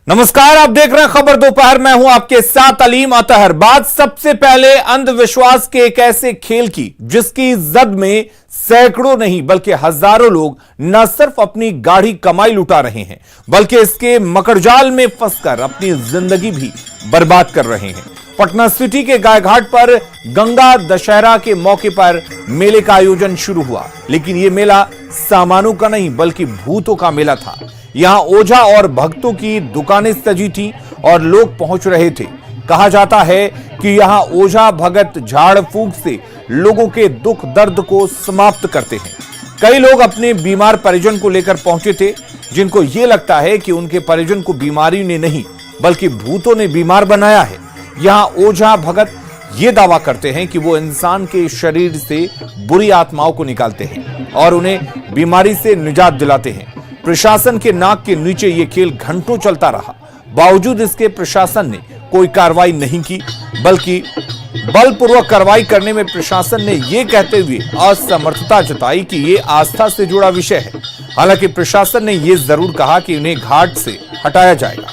नमस्कार, आप देख रहे हैं खबर दोपहर। मैं हूं आपके साथ अलीम अतहर। बात सबसे पहले अंधविश्वास के एक ऐसे खेल की जिसकी जद में सैकड़ों नहीं बल्कि हजारों लोग न सिर्फ अपनी गाढ़ी कमाई लुटा रहे हैं बल्कि इसके मकड़जाल में फंसकर अपनी जिंदगी भी बर्बाद कर रहे हैं। पटना सिटी के गायघाट पर गंगा दशहरा के मौके पर मेले का आयोजन शुरू हुआ, लेकिन यह मेला सामानों का नहीं बल्कि भूतों का मेला था। यहां ओझा और भक्तों की दुकानें सजी थी और लोग पहुंच रहे थे। कहा जाता है कि यहां ओझा भगत झाड़ फूंक से लोगों के दुख दर्द को समाप्त करते हैं। कई लोग अपने बीमार परिजन को लेकर पहुंचे थे, जिनको यह लगता है कि उनके परिजन को बीमारी ने नहीं बल्कि भूतों ने बीमार बनाया है। यहां ओझा भगत ये दावा करते हैं कि वो इंसान के शरीर से बुरी आत्माओं को निकालते हैं और उन्हें बीमारी से निजात दिलाते हैं। प्रशासन के नाक के नीचे यह खेल घंटों चलता रहा, बावजूद इसके प्रशासन ने कोई कार्रवाई नहीं की, बल्कि बलपूर्वक कार्रवाई करने में प्रशासन ने यह कहते हुए असमर्थता जताई कि यह आस्था से जुड़ा विषय है। हालांकि प्रशासन ने यह जरूर कहा कि उन्हें घाट से हटाया जाएगा।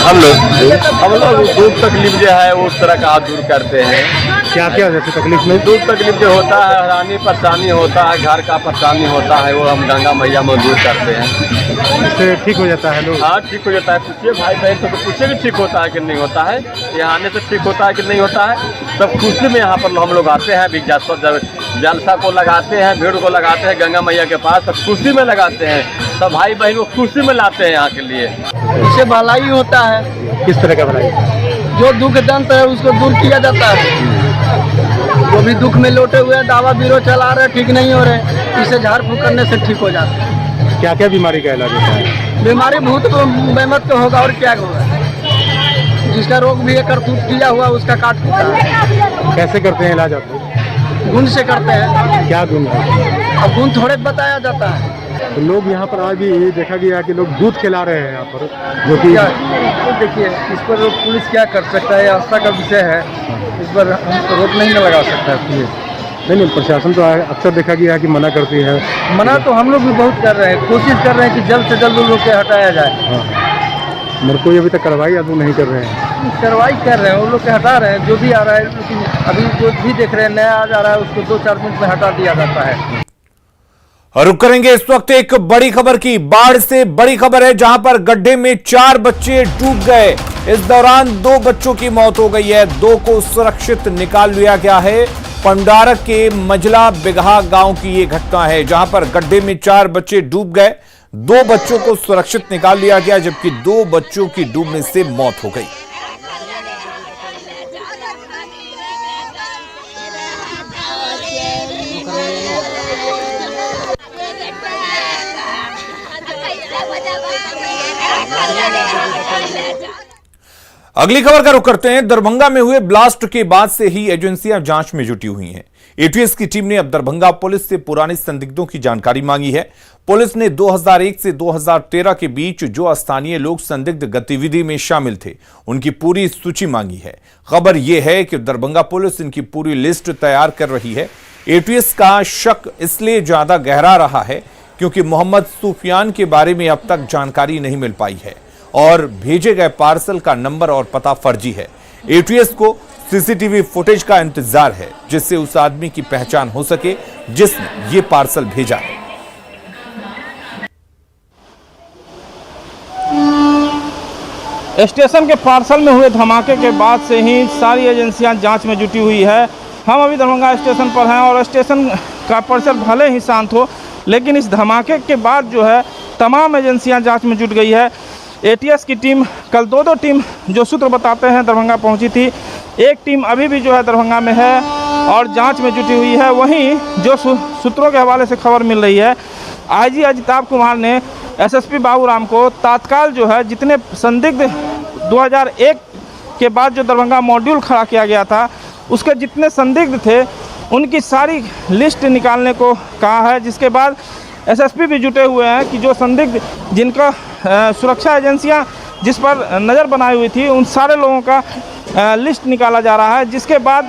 हम लोग दुख तकलीफ जो है वो उस तरह का दूर करते हैं। क्या क्या जैसे तकलीफ में? दुख तकलीफ जो होता है, हैरानी परेशानी होता है, घर का परेशानी होता है, वो हम गंगा मैया में दूर करते हैं। इससे ठीक हो जाता है लोग? हाँ, ठीक हो जाता है। पूछिए भाई बहन तो पूछिए कि ठीक होता है कि नहीं होता है। यहाँ आने से ठीक होता है कि नहीं होता है। सब खुशी में यहाँ पर हम लोग आते हैं। जब जलसा को लगाते हैं, भीड़ को लगाते हैं गंगा मैया के पास, सब खुशी में लगाते हैं। सब भाई बहन को खुशी में लाते हैं यहाँ के लिए। इससे भलाई होता है। किस तरह का भलाई? जो दुख दंत है उसको दूर किया जाता है। जो भी दुख में लोटे हुए दावा बीरो चला रहे ठीक नहीं हो रहे, इसे झाड़ फूंक करने से ठीक हो जाता है। क्या क्या बीमारी का इलाज होता है? बीमारी भूत को बेमत को होगा और क्या होगा। जिसका रोग भी है करतूत किया हुआ उसका काट देता है। कैसे करते हैं इलाज आप लोग? गुण से करते हैं। क्या गुण है? अब गुण थोड़े बताया जाता है। तो लोग यहाँ पर आज भी ये देखा गया कि लोग दूध खिला रहे हैं यहाँ पर, जो कि देखिए इस पर पुलिस क्या कर सकता है, आस्था का विषय है, इस पर हम रोक नहीं लगा सकता है पुलिस। नहीं, प्रशासन तो अक्सर देखा गया है कि मना करती है। मना तो हम लोग भी बहुत कर रहे हैं, कोशिश कर रहे हैं कि जल्द से जल्द उन लोग को हटाया जाए। हाँ, मगर कोई अभी तक कार्रवाई आप लोग नहीं कर रहे हैं। कार्रवाई कर रहे हैं, उन लोग को हटा रहे हैं जो भी आ रहा है। लेकिन अभी जो भी देख रहे हैं नया आ जा रहा है उसको 2-4 मिनट में हटा दिया जाता है। और रुक करेंगे इस वक्त एक बड़ी खबर की। बाढ़ से बड़ी खबर है, जहां पर गड्ढे में 4 बच्चे डूब गए। इस दौरान 2 बच्चों की मौत हो गई है, 2 को सुरक्षित निकाल लिया गया है। पंडारक के मजला बिगहा गांव की यह घटना है, जहां पर गड्ढे में 4 बच्चे डूब गए, 2 बच्चों को सुरक्षित निकाल लिया गया, जबकि 2 बच्चों की डूबने से मौत हो गई। अगली खबर का रुख करते हैं। दरभंगा में हुए ब्लास्ट के बाद से ही एजेंसियां जांच में जुटी हुई हैं। एटीएस की टीम ने अब दरभंगा पुलिस से पुराने संदिग्धों की जानकारी मांगी है। पुलिस ने 2001 से 2013 के बीच जो स्थानीय लोग संदिग्ध गतिविधि में शामिल थे उनकी पूरी सूची मांगी है। खबर यह है कि दरभंगा पुलिस इनकी पूरी लिस्ट तैयार कर रही है। एटीएस का शक इसलिए ज्यादा गहरा रहा है क्योंकि मोहम्मद सुफियान के बारे में अब तक जानकारी नहीं मिल पाई है और भेजे गए पार्सल का नंबर और पता फर्जी है। एटीएस को सीसीटीवी फुटेज का इंतजार है जिससे उस आदमी की पहचान हो सके जिसने ये पार्सल भेजा है। स्टेशन के पार्सल में हुए धमाके के बाद से ही सारी एजेंसियां जांच में जुटी हुई है। हम अभी दरभंगा स्टेशन पर हैं और स्टेशन का परिसर भले ही शांत हो, लेकिन इस धमाके के बाद जो है तमाम एजेंसियां जांच में जुट गई है। एटीएस की टीम कल दो टीम जो सूत्र बताते हैं दरभंगा पहुंची थी। एक टीम अभी भी जो है दरभंगा में है और जांच में जुटी हुई है। वहीं जो सूत्रों के हवाले से खबर मिल रही है, आईजी अजिताभ कुमार ने एसएसपी बाबूराम को तात्काल जो है जितने संदिग्ध 2001 के बाद जो दरभंगा मॉड्यूल खड़ा किया गया था उसके जितने संदिग्ध थे उनकी सारी लिस्ट निकालने को कहा है। जिसके बाद एसएसपी भी जुटे हुए हैं कि जो संदिग्ध जिनका सुरक्षा एजेंसियां जिस पर नज़र बनाई हुई थी उन सारे लोगों का लिस्ट निकाला जा रहा है। जिसके बाद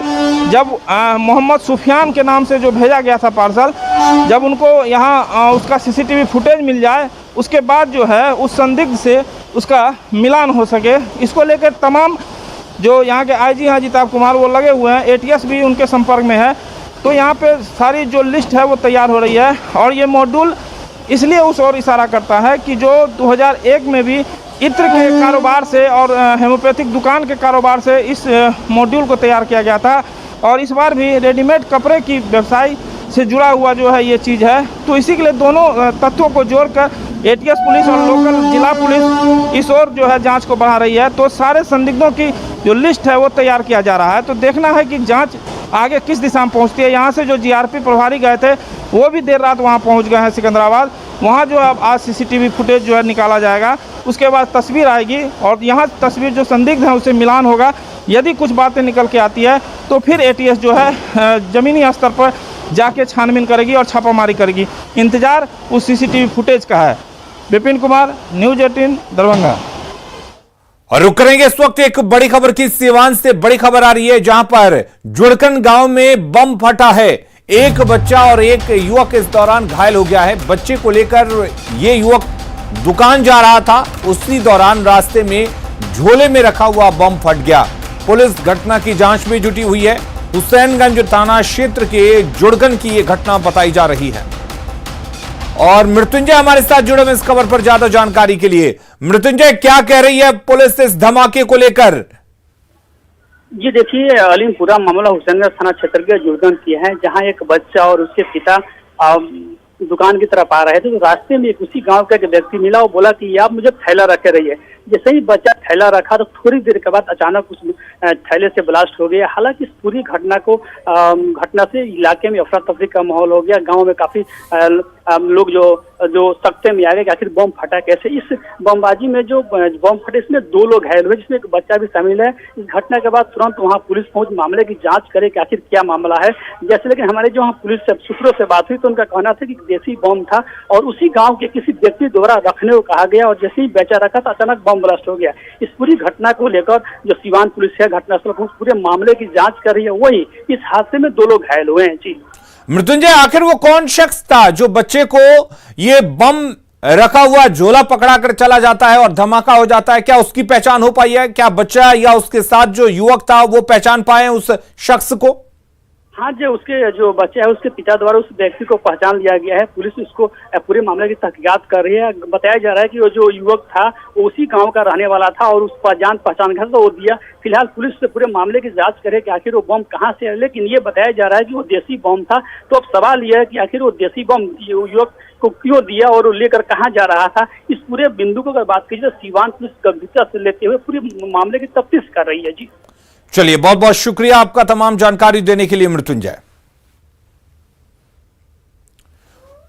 जब मोहम्मद सुफियान के नाम से जो भेजा गया था पार्सल, जब उनको यहाँ उसका सीसीटीवी फुटेज मिल जाए उसके बाद जो है उस संदिग्ध से उसका मिलान हो सके, इसको लेकर तमाम जो यहाँ के आईजी हैं अजिताभ कुमार वो लगे हुए हैं। एटीएस भी उनके संपर्क में है। तो यहाँ पे सारी जो लिस्ट है वो तैयार हो रही है और ये मॉड्यूल इसलिए उस ओर इशारा करता है कि जो 2001 में भी इत्र के कारोबार से और हेमोपैथिक दुकान के कारोबार से इस मॉड्यूल को तैयार किया गया था और इस बार भी रेडीमेड कपड़े की व्यवसाय से जुड़ा हुआ जो है ये चीज़ है। तो इसी के लिए दोनों तथ्यों को जोड़कर एटीएस पुलिस और लोकल जिला पुलिस इस ओर जो है जांच को बढ़ा रही है। तो सारे संदिग्धों की जो लिस्ट है वो तैयार किया जा रहा है। तो देखना है कि जांच आगे किस दिशा में पहुंचती है। यहाँ से जो जीआरपी प्रभारी गए थे वो भी देर रात वहाँ पहुँच गए हैं सिकंदराबाद। वहाँ जो अब आज सीसीटीवी फुटेज जो है निकाला जाएगा, उसके बाद तस्वीर आएगी और यहाँ तस्वीर जो संदिग्ध है उससे मिलान होगा। यदि कुछ बातें निकल के आती है तो फिर एटीएस जो है ज़मीनी स्तर पर जाके छानबीन करेगी और छापामारी करेगी। इंतजार उस सीसीटीवी फुटेज का है। विपिन कुमार, न्यूज़ 18 दरभंगा। और रुक करेंगे इस वक्त एक बड़ी खबर की। सीवान से बड़ी खबर आ रही है जहां पर जुड़कन गांव में बम फटा है। एक बच्चा और एक युवक इस दौरान घायल हो गया है। बच्चे को लेकर ये युवक दुकान जा रहा था, उसी दौरान रास्ते में झोले में रखा हुआ बम फट गया। पुलिस घटना की जांच में जुटी हुई है। हुसैनगंज थाना क्षेत्र के जुड़कन की यह घटना बताई जा रही है। और मृत्युंजय हमारे साथ जुड़े हैं इस खबर पर ज्यादा जानकारी के लिए। मृत्युंजय, क्या कह रही है पुलिस इस धमाके को लेकर? जी देखिए, अलीमपुरा मामला हुसैनगंज थाना क्षेत्र के जुड़कन की है, जहां एक बच्चा और उसके पिता दुकान की तरफ आ रहे थे। तो रास्ते में एक उसी गांव का एक व्यक्ति मिला, वो बोला कि आप मुझे थैला रखे रहिए। जैसे ही बच्चा थैला रखा तो थोड़ी देर के बाद अचानक उस थैले से ब्लास्ट हो गया। हालांकि इस पूरी घटना से इलाके में अफरा तफरी का माहौल हो गया। गांव में काफी लोग जो सकते में आ गए कि आखिर बम फटा कैसे। इस बमबाजी में जो बम फटे इसमें 2 लोग घायल हुए, जिसमें एक बच्चा भी शामिल है। इस घटना के बाद तुरंत वहां पुलिस पहुंच मामले की जांच करे कि आखिर क्या मामला है। जैसे लेकिन हमारे जो वहाँ पुलिस सूत्रों से बात हुई तो उनका कहना था कि देसी बम था और उसी गाँव के किसी व्यक्ति द्वारा रखने को कहा गया और जैसे ही बेचा रखा तो अचानक बम ब्लास्ट हो गया। इस पूरी घटना को लेकर जो सीवान पुलिस है घटनास्थल पर पूरे मामले की जांच कर रही है। वही इस हादसे में 2 लोग घायल हुए हैं। जी मृत्युंजय, आखिर वो कौन शख्स था जो बच्चे को ये बम रखा हुआ झोला पकड़ा कर चला जाता है और धमाका हो जाता है? क्या उसकी पहचान हो पाई है? क्या बच्चा या उसके साथ जो युवक था वो पहचान पाए उस शख्स को? हाँ जी, उसके जो बच्चा है उसके पिता द्वारा उस व्यक्ति को पहचान लिया गया है। पुलिस उसको पूरे मामले की तहकीकात कर रही है। बताया जा रहा है कि वो जो युवक था वो उसी गांव का रहने वाला था और उस पर जान पहचान का वो दिया। फिलहाल पुलिस से पूरे मामले की जांच करे कि आखिर वो बम कहाँ से है, लेकिन ये बताया जा रहा है कि वो देसी बम था। तो अब सवाल यह है कि आखिर वो देसी बम युवक को क्यों दिया और वो लेकर कहाँ जा रहा था। इस पूरे बिंदु को अगर बात की जाए, सीवान पुलिस गंभीरता से लेते हुए पूरे मामले की तफ्तीश कर रही है। जी चलिए, बहुत बहुत शुक्रिया आपका तमाम जानकारी देने के लिए मृत्युंजय।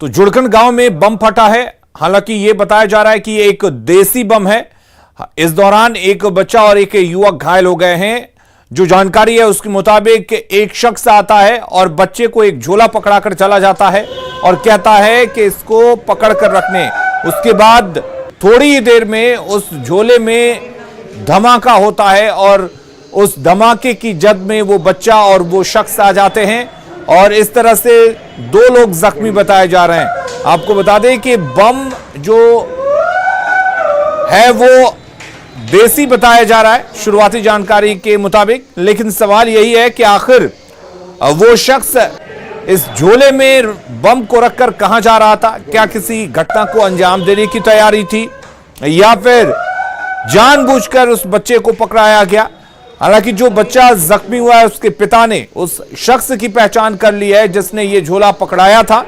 तो जुड़कन गांव में बम फटा है। हालांकि यह बताया जा रहा है कि एक देसी बम है। इस दौरान एक बच्चा और एक युवक घायल हो गए हैं। जो जानकारी है उसके मुताबिक एक शख्स आता है और बच्चे को एक झोला पकड़ाकर चला जाता है और कहता है कि इसको पकड़ कर रखने। उसके बाद थोड़ी ही देर में उस झोले में धमाका होता है और उस धमाके की जद में वो बच्चा और वो शख्स आ जाते हैं और इस तरह से 2 लोग जख्मी बताए जा रहे हैं। आपको बता दें कि बम जो है वो देसी बताया जा रहा है शुरुआती जानकारी के मुताबिक, लेकिन सवाल यही है कि आखिर वो शख्स इस झोले में बम को रखकर कहां जा रहा था? क्या किसी घटना को अंजाम देने की तैयारी थी या फिर जानबूझकर उस बच्चे को पकड़ाया गया? हालांकि जो बच्चा जख्मी हुआ है उसके पिता ने उस शख्स की पहचान कर ली है जिसने ये झोला पकड़ाया था।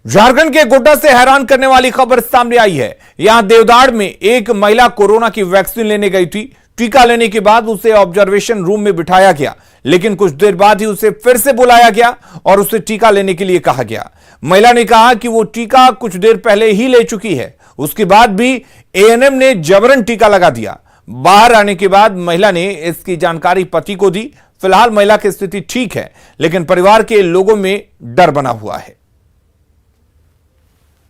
झारखंड के गोड्डा से हैरान करने वाली खबर सामने आई है। यहां देवदाड़ में एक महिला कोरोना की वैक्सीन लेने गई थी। टीका लेने के बाद उसे ऑब्जर्वेशन रूम में बिठाया गया, लेकिन कुछ देर बाद ही उसे फिर से बुलाया गया और उसे टीका लेने के लिए कहा गया। महिला ने कहा कि वो टीका कुछ देर पहले ही ले चुकी है। उसके बाद भी एएनएम ने जबरन टीका लगा दिया। बाहर आने के बाद महिला ने इसकी जानकारी पति को दी। फिलहाल महिला की स्थिति ठीक है, लेकिन परिवार के लोगों में डर बना हुआ है।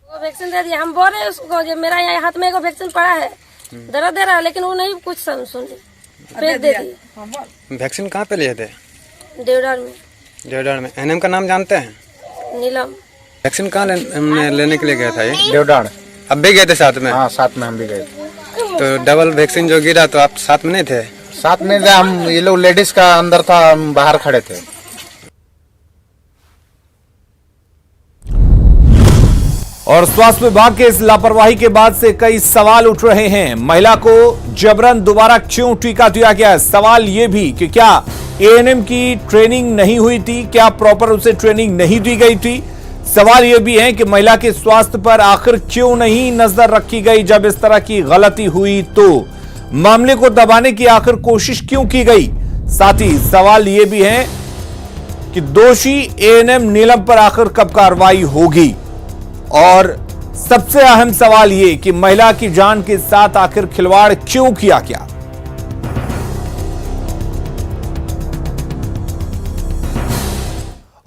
वो वैक्सीन दे दिया, हम बोल रहे हैं उसको, जो मेरा यहाँ हाथ में एगो वैक्सीन पड़ा है, दर्द दे रहा है, लेकिन वो नहीं कुछ सुनी, फेंक दे दी। वैक्सीन कहाँ पे लिए थे? देवदार में। देवदार में। एनएम का नाम जानते हैं? नीलम। वैक्सीन कहाँ लेने के लिए गया था ये? देवदार। अब भी गए थे साथ में? हाँ, साथ में हम भी गए थे। तो डबल वैक्सीन जो गिरा तो आप साथ में नहीं थे? साथ में हम, ये लोग लेडीज का अंदर था, हम बाहर खड़े थे। और स्वास्थ्य विभाग के इस लापरवाही के बाद से कई सवाल उठ रहे हैं। महिला को जबरन दोबारा क्यों टीका दिया गया? सवाल यह भी कि क्या एएनएम की ट्रेनिंग नहीं हुई थी? क्या प्रॉपर उसे ट्रेनिंग नहीं दी गई थी? सवाल यह भी है कि महिला के स्वास्थ्य पर आखिर क्यों नहीं नजर रखी गई? जब इस तरह की गलती हुई तो मामले को दबाने की आखिर कोशिश क्यों की गई? साथ ही सवाल यह भी है कि दोषी एएनएम नीलम पर आखिर कब कार्रवाई होगी? और सबसे अहम सवाल यह कि महिला की जान के साथ आखिर खिलवाड़ क्यों किया गया?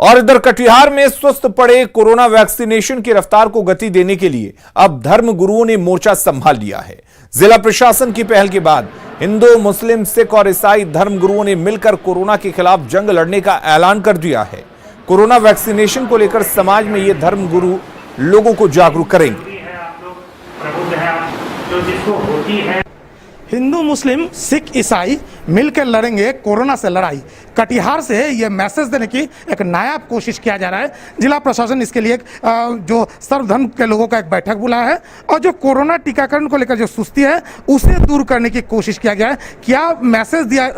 और इधर कटिहार में स्वस्थ पड़े कोरोना वैक्सीनेशन की रफ्तार को गति देने के लिए अब धर्म गुरुओं ने मोर्चा संभाल लिया है। जिला प्रशासन की पहल के बाद हिंदू, मुस्लिम, सिख और ईसाई धर्म गुरुओं ने मिलकर कोरोना के खिलाफ जंग लड़ने का ऐलान कर दिया है। कोरोना वैक्सीनेशन को लेकर समाज में ये धर्म गुरु लोगों को जागरूक करेंगे। हिंदू, मुस्लिम, सिख, ईसाई मिलकर लड़ेंगे कोरोना से लड़ाई। कटिहार से ये मैसेज देने की एक नायाब कोशिश किया जा रहा है। जिला प्रशासन इसके लिए जो सर्वधर्म के लोगों का एक बैठक बुलाया है और जो कोरोना टीकाकरण को लेकर जो सुस्ती है उसे दूर करने की कोशिश किया गया है। क्या मैसेज दिया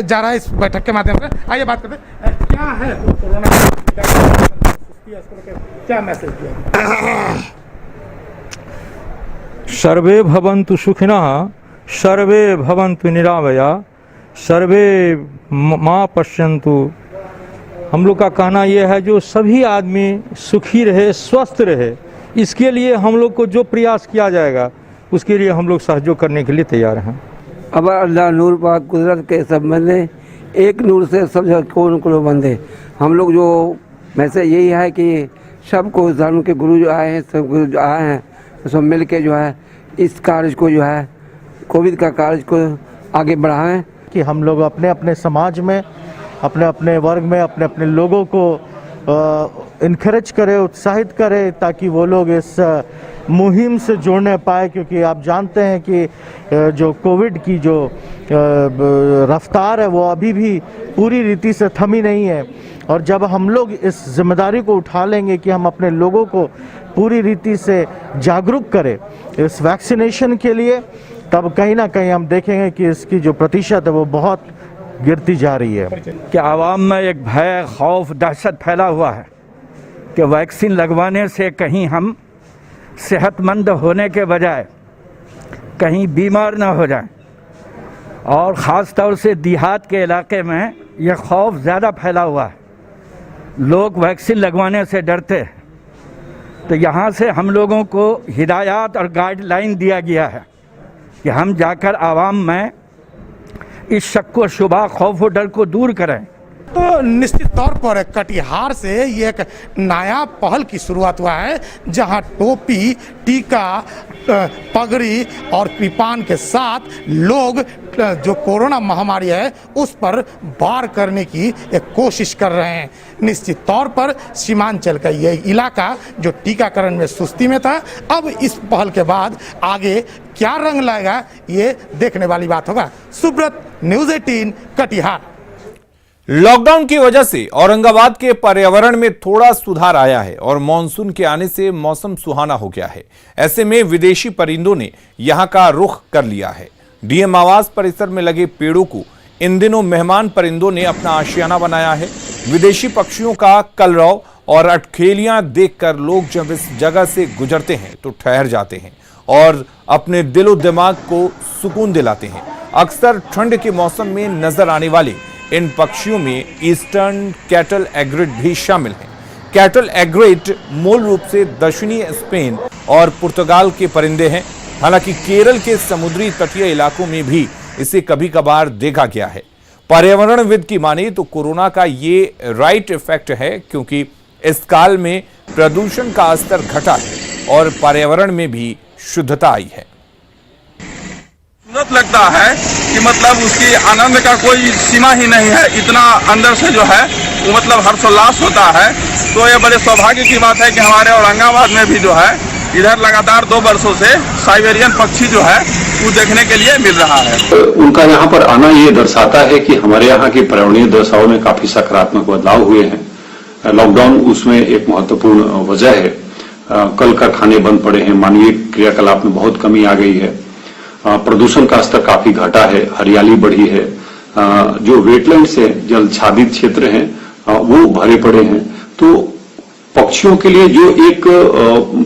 जा रहा है इस बैठक के माध्यम से? आइए बात करते हैं, क्या है कोरोना क्या मैसेज दिया? सर्वे भवन्तु सुखिनः, सर्वे भवन्तु निरामया, सर्वे मां पश्यन्तु। हम लोग का कहना यह है जो सभी आदमी सुखी रहे, स्वस्थ रहे, इसके लिए हम लोग को जो प्रयास किया जाएगा उसके लिए हम लोग सहयोग करने के लिए तैयार हैं। अब अल्लाह नूर पाक कुदरत के सब बंदे, एक नूर से सब कौन को बंदे। हम लोग जो मैसेज यही है कि सबको धर्म के गुरु जो आए हैं, सब गुरु जो आए हैं, तो सब मिल के जो है इस कार्य को जो है कोविड का कार्य को आगे बढ़ाएं। कि हम लोग अपने अपने समाज में, अपने अपने वर्ग में, अपने अपने लोगों को इनकरेज करें, उत्साहित करें, ताकि वो लोग इस मुहिम से जुड़ने पाए। क्योंकि आप जानते हैं कि जो कोविड की जो रफ्तार है वो अभी भी पूरी रीति से थमी नहीं है। और जब हम लोग इस जिम्मेदारी को उठा लेंगे कि हम अपने लोगों को पूरी रीति से जागरूक करें इस वैक्सीनेशन के लिए, तब कहीं ना कहीं हम देखेंगे कि इसकी जो प्रतिशत है वो बहुत गिरती जा रही है। कि आवाम में एक भय, खौफ, दहशत फैला हुआ है कि वैक्सीन लगवाने से कहीं हम सेहतमंद होने के बजाय कहीं बीमार ना हो जाएं। और ख़ास तौर से देहात के इलाके में यह खौफ ज़्यादा फैला हुआ है। लोग वैक्सीन लगवाने से डरते हैं। तो यहाँ से हम लोगों को हिदायत और गाइडलाइन दिया गया है कि हम जाकर आवाम में इस शक व शुबा, खौफ व डर को दूर करें। तो निश्चित तौर पर कटिहार से ये एक नया पहल की शुरुआत हुआ है, जहां टोपी, टीका, पगड़ी और कृपान के साथ लोग जो कोरोना महामारी है उस पर वार करने की एक कोशिश कर रहे हैं। निश्चित तौर पर सीमांचल का ये इलाका जो टीकाकरण में सुस्ती में था, अब इस पहल के बाद आगे क्या रंग लाएगा ये देखने वाली बात होगा। सुब्रत, न्यूज़ 18, कटिहार। लॉकडाउन की वजह से औरंगाबाद के पर्यावरण में थोड़ा सुधार आया है और मानसून के आने से मौसम सुहाना हो गया है। ऐसे में विदेशी परिंदों ने यहां का रुख कर लिया है। डीएम आवास परिसर में लगे पेड़ों को इन दिनों मेहमान परिंदों ने अपना आशियाना बनाया है। विदेशी पक्षियों का कलरव और अटखेलियां देखकर लोग जब इस जगह से गुजरते हैं तो ठहर जाते हैं और अपने दिलो दिमाग को सुकून दिलाते हैं। अक्सर ठंड के मौसम में नजर आने वाले इन पक्षियों में ईस्टर्न कैटल एग्रेट भी शामिल हैं। कैटल एग्रेट मूल रूप से दक्षिणी स्पेन और पुर्तगाल के परिंदे हैं। हालांकि केरल के समुद्री तटीय इलाकों में भी इसे कभी कभार देखा गया है। पर्यावरणविद की माने तो कोरोना का ये राइट इफेक्ट है, क्योंकि इस काल में प्रदूषण का स्तर घटा है और पर्यावरण में भी शुद्धता आई है। खूबसूरत लगता है कि मतलब उसकी आनंद का कोई सीमा ही नहीं है, इतना अंदर से जो है वो मतलब हर्षोल्लास होता है। तो ये बड़े सौभाग्य की बात है कि हमारे औरंगाबाद में भी जो है इधर लगातार 2 वर्षों से साइबेरियन पक्षी जो है वो देखने के लिए मिल रहा है। उनका यहाँ पर आना ये दर्शाता है कि हमारे यहाँ की पर्यावरणीय दशाओं में काफी सकारात्मक बदलाव हुए हैं। लॉकडाउन उसमें एक महत्वपूर्ण वजह है। कल कारखाने बंद पड़े हैं, मानवीय क्रियाकलाप में बहुत कमी आ गई है, प्रदूषण का स्तर काफी घटा है, हरियाली बढ़ी है, जो वेटलैंड से जलछादित क्षेत्र हैं वो भरे पड़े हैं। तो पक्षियों के लिए जो एक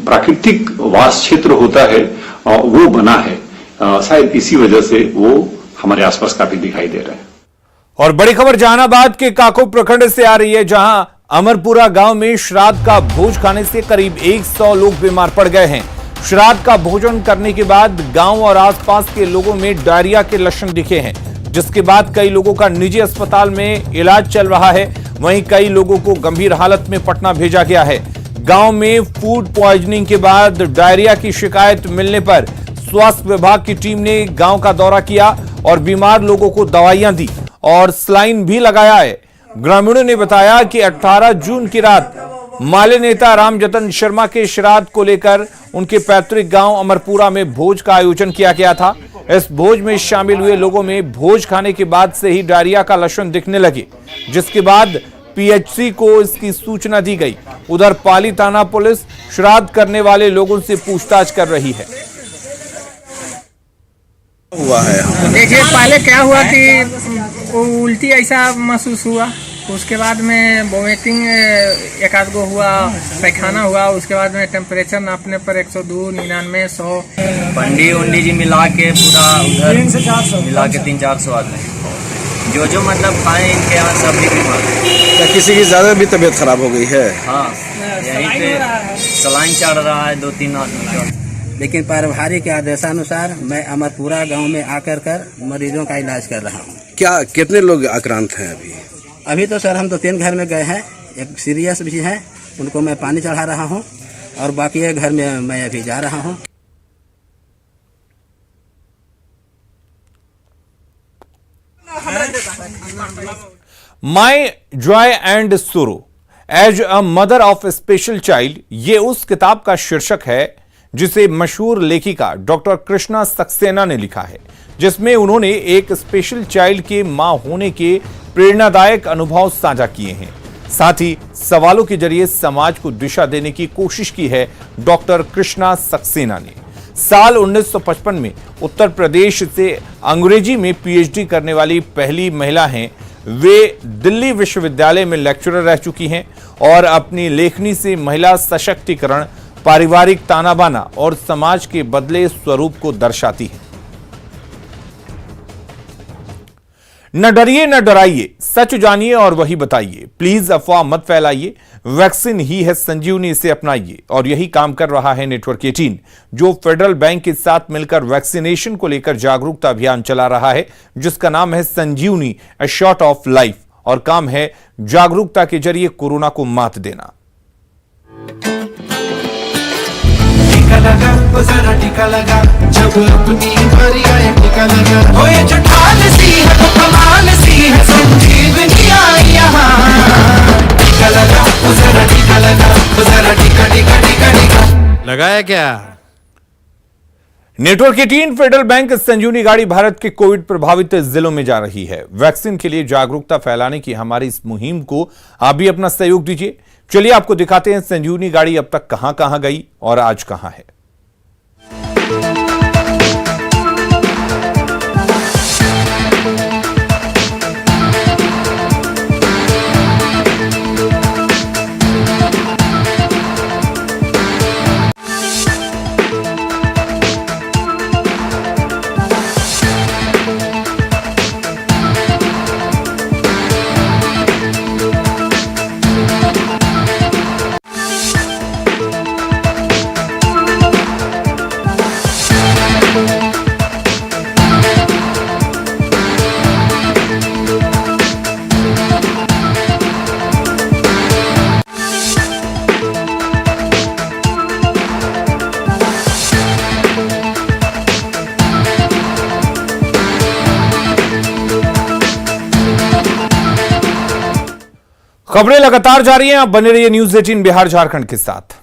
प्राकृतिक वास क्षेत्र होता है वो बना है। शायद इसी वजह से वो हमारे आसपास काफी दिखाई दे रहा है। और बड़ी खबर जहानाबाद के काको प्रखंड से आ रही है, जहां अमरपुरा गांव में श्राद्ध का भोज खाने से करीब 100 लोग बीमार पड़ गए हैं। श्राद्ध का भोजन करने के बाद गांव और आसपास के लोगों में डायरिया के लक्षण दिखे हैं, जिसके बाद कई लोगों का निजी अस्पताल में इलाज चल रहा है। वहीं कई लोगों को गंभीर हालत में पटना भेजा गया है। गांव में फूड पॉइजनिंग के बाद डायरिया की शिकायत मिलने पर स्वास्थ्य विभाग की टीम ने गांव का दौरा किया और बीमार लोगों को दवाइयां दी और सलाइन भी लगाया है। ग्रामीणों ने बताया कि 18 जून की रात माले नेता रामजतन शर्मा के श्राद्ध को लेकर उनके पैतृक गांव अमरपुरा में भोज का आयोजन किया गया था। इस भोज में शामिल हुए लोगों में भोज खाने के बाद से ही डायरिया का लक्षण दिखने लगे, जिसके बाद पीएचसी को इसकी सूचना दी गई। उधर पाली थाना पुलिस श्राद्ध करने वाले लोगों से पूछताछ कर रही है। हुआ है देखिए, पहले क्या हुआ कि उल्टी ऐसा महसूस हुआ, उसके बाद में वोमिटिंग एक आध गो हुआ, पैखाना हुआ, उसके बाद में टेम्परेचर नापने पर 102, 99, 100 पंडी जी मिला के पूरा उधर 300 से 400 मिला के 300-400 आदमी जो मतलब खाए इनके यहाँ सब भी बीमार। क्या किसी की ज्यादा भी तबीयत खराब हो गई है? हाँ, यहीं पे सलाइन चढ़ रहा है 2-3 आदमी का। लेकिन प्रभारी के आदेशानुसार मैं अमरपुरा गांव में आकर मरीजों का इलाज कर रहा हूं। क्या कितने लोग आक्रांत हैं अभी? अभी तो सर हम तो 3 घर में गए हैं, एक सीरियस भी है, उनको मैं पानी चढ़ा रहा हूं और बाकी एक घर में मैं अभी जा रहा हूं। My joy and sorrow as a mother of special child, ये उस किताब का शीर्षक है जिसे मशहूर लेखिका डॉक्टर कृष्णा सक्सेना ने लिखा है, जिसमें उन्होंने एक स्पेशल चाइल्ड के मां होने के प्रेरणादायक अनुभव साझा किए हैं। साथ ही सवालों के जरिए समाज को दिशा देने की कोशिश की है डॉक्टर कृष्णा सक्सेना ने। साल 1955 में उत्तर प्रदेश से अंग्रेजी में पीएचडी करने वाली पहली महिला हैं। वे दिल्ली विश्वविद्यालय में लेक्चरर रह चुकी हैं और अपनी लेखनी से महिला सशक्तिकरण, पारिवारिक तानाबाना और समाज के बदले स्वरूप को दर्शाती है। न डरिए न डराइए, सच जानिए और वही बताइए। प्लीज अफवाह मत फैलाइए, वैक्सीन ही है संजीवनी, इसे अपनाइए। और यही काम कर रहा है नेटवर्क 18, जो फेडरल बैंक के साथ मिलकर वैक्सीनेशन को लेकर जागरूकता अभियान चला रहा है, जिसका नाम है संजीवनी अ शॉट ऑफ लाइफ, और काम है जागरूकता के जरिए कोरोना को मात देना। टीका लगा वो जरा टीका लगा, जब अपनी बारी आए टीका लगा, हो ये जो ढाल सी है वो कमाल सी है, संजीवनी आई यहाँ। टीका लगा वो जरा टीका लगा, वो जरा टीका टीका टीका टीका लगाया क्या? नेटवर्क 18 फेडरल बैंक संजीवनी गाड़ी भारत के कोविड प्रभावित जिलों में जा रही है। वैक्सीन के लिए जागरूकता फैलाने की हमारी इस मुहिम को आप भी अपना सहयोग दीजिए। चलिए आपको दिखाते हैं संजीवनी गाड़ी अब तक कहां कहां गई और आज कहां है। खबरें लगातार जारी हैं, आप बने रहिए न्यूज़ 18 बिहार झारखंड के साथ।